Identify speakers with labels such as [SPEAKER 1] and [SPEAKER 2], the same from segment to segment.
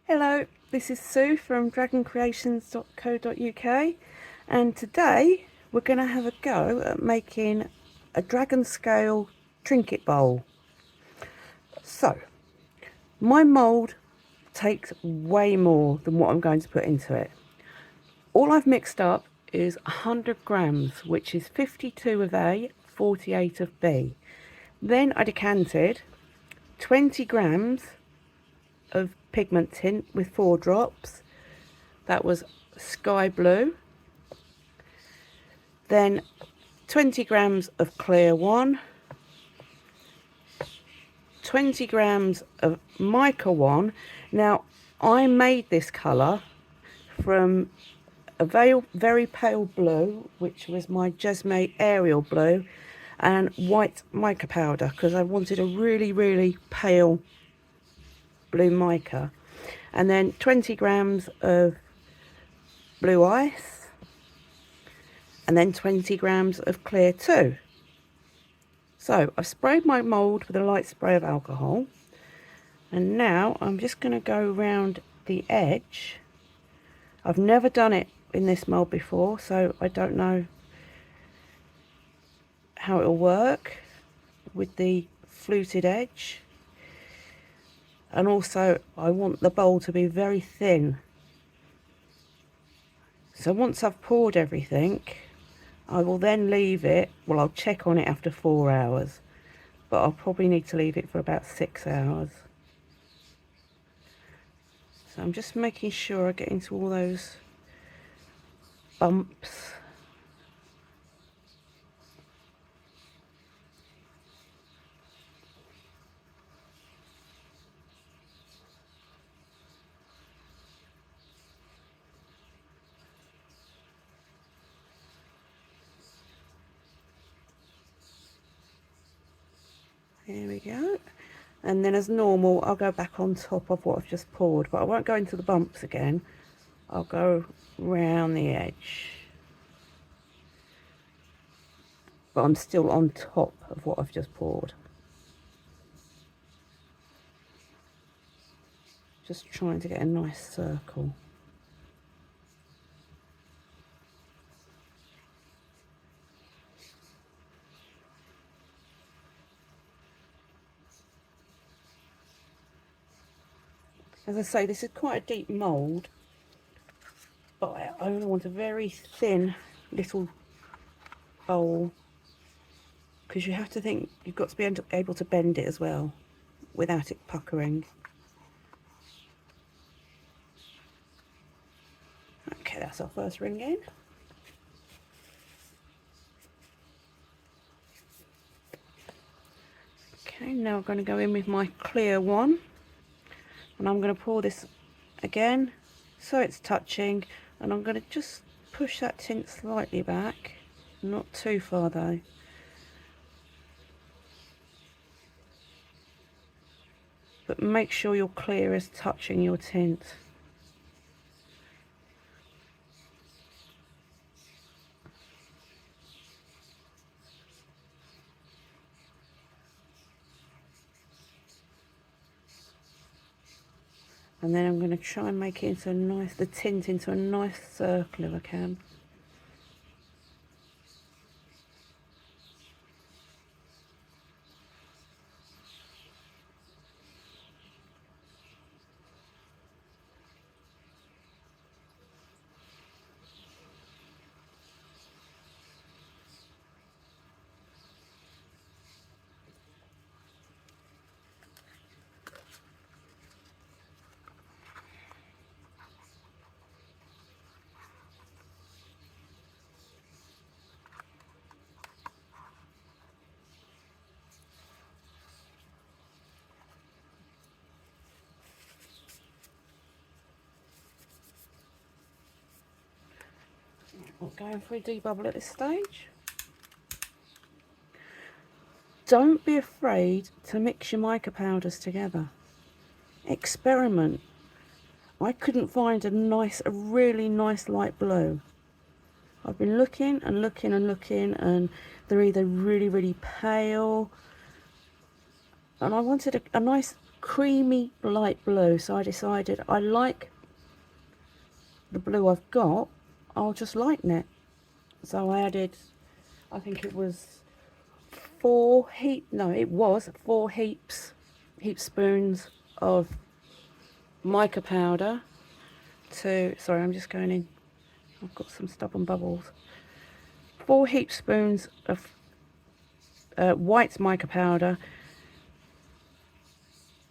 [SPEAKER 1] Hello, this is Sue from dragoncreations.co.uk, and today we're going to have a go at making a dragon scale trinket bowl. So, my mould takes way more than what I'm going to put into it. All I've mixed up is 100 grams, which is 52 of A, 48 of B. Then I decanted 20 grams of pigment tint with 4 drops. That was sky blue. Then 20 grams of clear one, 20 grams of mica one. Now I made this colour from a very pale blue, which was my Jasmine Aerial blue, and white mica powder, because I wanted a really pale blue mica. And then 20 grams of blue ice, and then 20 grams of clear 2. So I've sprayed my mould with a light spray of alcohol, and now I'm just going to go around the edge. I've never done it in this mould before, so I don't know how it'll work with the fluted edge. And also I want the bowl to be very thin. So once I've poured everything, I will then leave it, well, I'll check on it after 4 hours, but I'll probably need to leave it for about 6 hours. So I'm just making sure I get into all those bumps. Here we go. And then as normal, I'll go back on top of what I've just poured, but I won't go into the bumps again. I'll go round the edge. But I'm still on top of what I've just poured. Just trying to get a nice circle. As I say, this is quite a deep mould, but I only want a very thin little bowl, because you have to think you've got to be able to bend it as well without it puckering. Okay, that's our first ring in. Okay, now I'm going to go in with my clear one, and I'm going to pour this again so it's touching, and I'm going to just push that tint slightly back, not too far though. But make sure your clear is touching your tint. And then I'm going to try and make it into a nice, the tint into a nice circle if I can. I'm going for a debubble at this stage. Don't be afraid to mix your mica powders together. Experiment. I couldn't find a really nice light blue. I've been looking and looking and looking, and they're either really pale, and I wanted a nice creamy light blue, so I decided I like the blue I've got, I'll just lighten it. So I added, I think it was 4 heap spoons of mica powder to, sorry, I'm just going in, I've got some stubborn bubbles. 4 heap spoons of white mica powder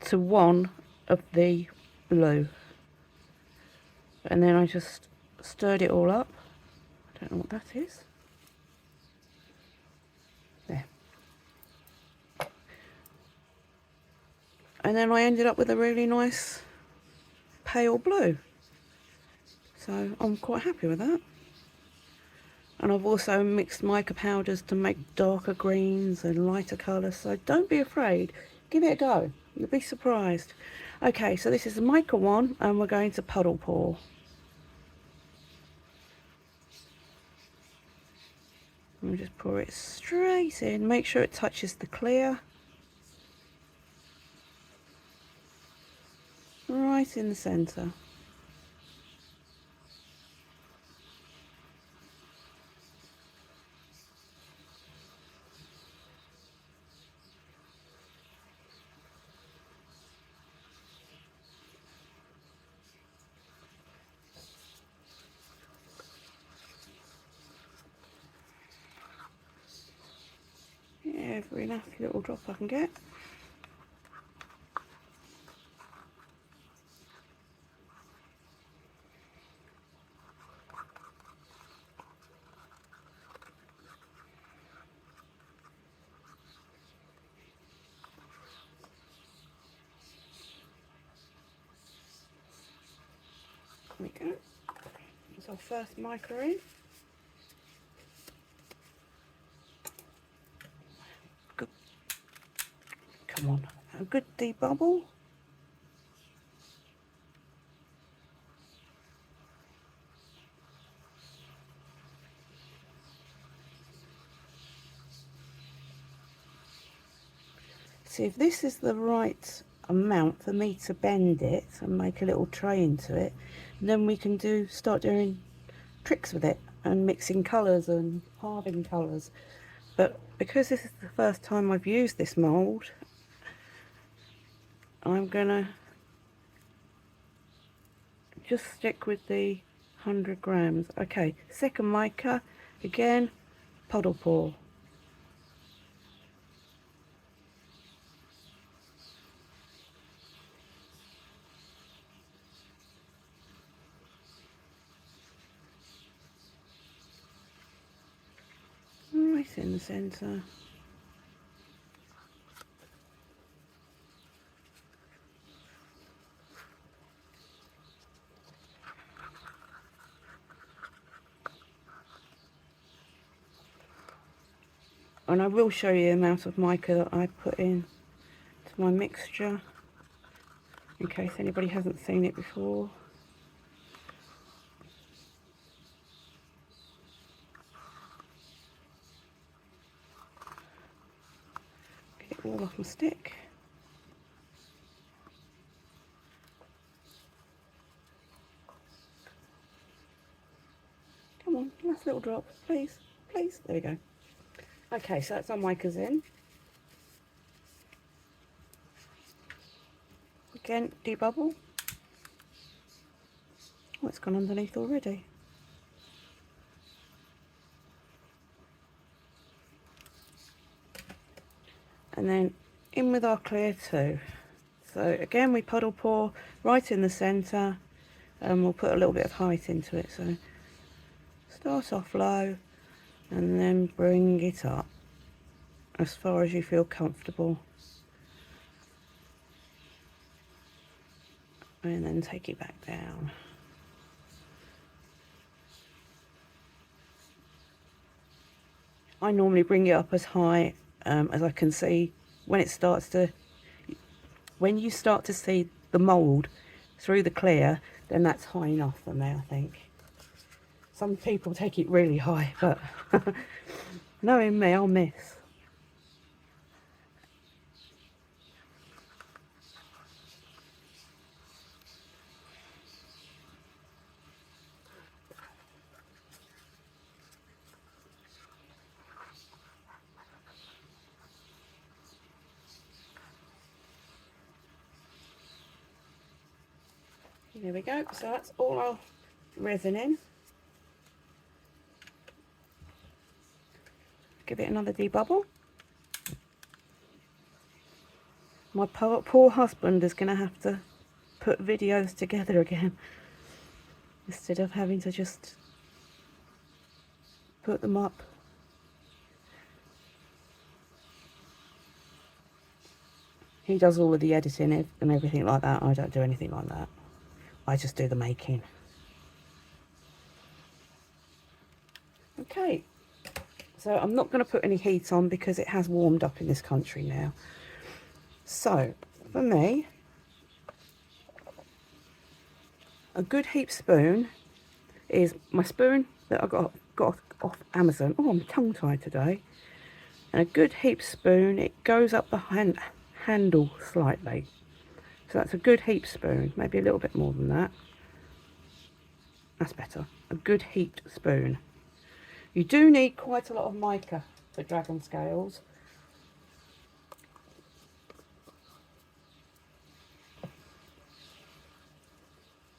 [SPEAKER 1] to 1 of the blue, and then I just stirred it all up. I don't know what that is. There. And then I ended up with a really nice pale blue. So I'm quite happy with that. And I've also mixed mica powders to make darker greens and lighter colours. So don't be afraid. Give it a go. You'll be surprised. Okay, so this is the mica one, and we're going to puddle pour. And just pour it straight in. Make sure it touches the clear. Right in the centre. Every nasty little drop I can get. There we go. That's our first mica in. Good. Come on, a good debubble. See, if this is the right amount for me to bend it and make a little tray into it, then we can start doing tricks with it and mixing colours and halving colours. But because this is the first time I've used this mould, I'm gonna just stick with the 100 grams. Okay, second mica, again, puddle pour. Right in the centre. And I will show you the amount of mica that I put in to my mixture, in case anybody hasn't seen it before. Get it all off my stick. Come on, last little drop, please, please. There we go. Okay, so that's our micas in. Again, debubble. Oh, it's gone underneath already. And then in with our clear too. So again, we puddle pour right in the centre, and we'll put a little bit of height into it. So start off low and then bring it up as far as you feel comfortable, and then take it back down. I normally bring it up as high as I can see. When you start to see the mould through the clear, then that's high enough for me, I think. Some people take it really high, but knowing me, I'll miss. There we go. So that's all our resin in. Give it another debubble. My poor husband is going to have to put videos together again instead of having to just put them up. He does all of the editing and everything like that. I don't do anything like that. I just do the making. Okay, so I'm not going to put any heat on because it has warmed up in this country now. So for me, a good heap spoon is my spoon that I got off Amazon. Oh, I'm tongue tied today. And a good heap spoon, it goes up the handle slightly. So that's a good heap spoon, maybe a little bit more than that. That's better. A good heaped spoon. You do need quite a lot of mica for dragon scales.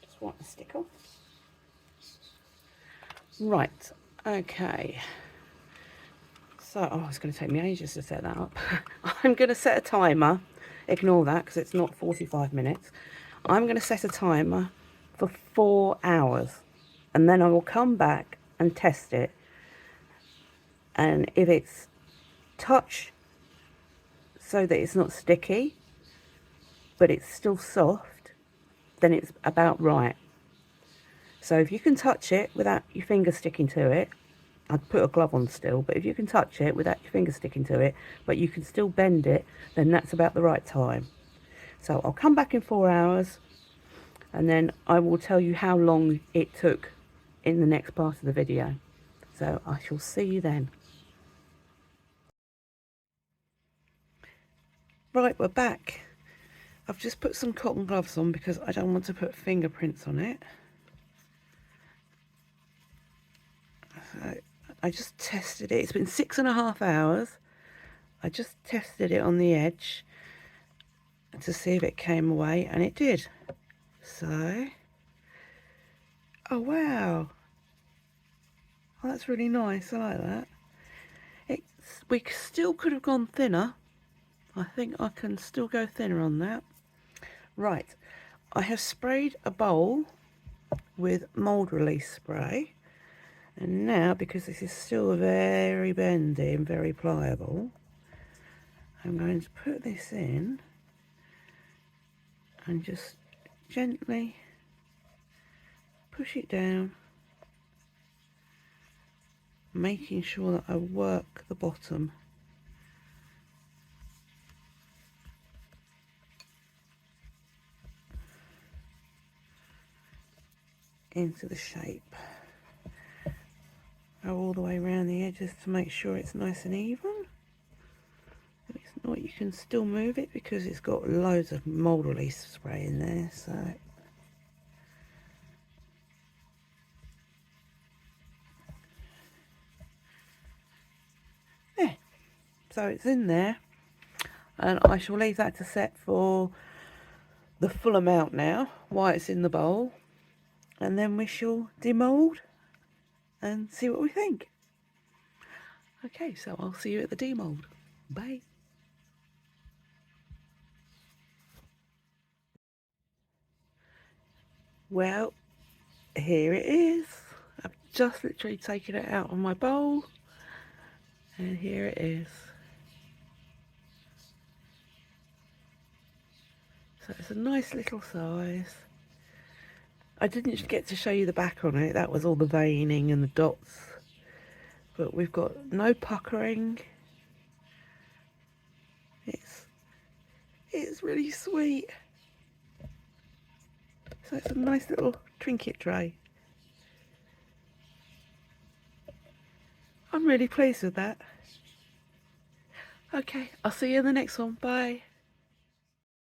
[SPEAKER 1] Just want to stick off. Right, okay. So, oh, it's going to take me ages to set that up. I'm going to set a timer. Ignore that because it's not 45 minutes. I'm going to set a timer for 4 hours. And then I will come back and test it. And if it's touch so that it's not sticky, but it's still soft, then it's about right. So if you can touch it without your finger sticking to it, I'd put a glove on still, but if you can touch it without your finger sticking to it, but you can still bend it, then that's about the right time. So I'll come back in 4 hours, and then I will tell you how long it took in the next part of the video. So I shall see you then. Right, we're back. I've just put some cotton gloves on because I don't want to put fingerprints on it. So I just tested it. It's been 6.5 hours. I just tested it on the edge to see if it came away, and it did. So, oh wow. Oh, that's really nice. I like that. We still could have gone thinner. I think I can still go thinner on that. Right, I have sprayed a bowl with mold release spray, and now, because this is still very bendy and very pliable, I'm going to put this in and just gently push it down, making sure that I work the bottom into the shape. Go all the way around the edges to make sure it's nice and even. If it's not, you can still move it because it's got loads of mold release spray in there. So there, so it's in there, and I shall leave that to set for the full amount now while it's in the bowl, and then we shall demold and see what we think. Okay, so I'll see you at the demold. Bye. Well, here it is. I've just literally taken it out of my bowl, and here it is. So it's a nice little size. I didn't get to show you the back on it. That was all the veining and the dots. But we've got no puckering. It's really sweet. So it's a nice little trinket tray. I'm really pleased with that. Okay, I'll see you in the next one. Bye.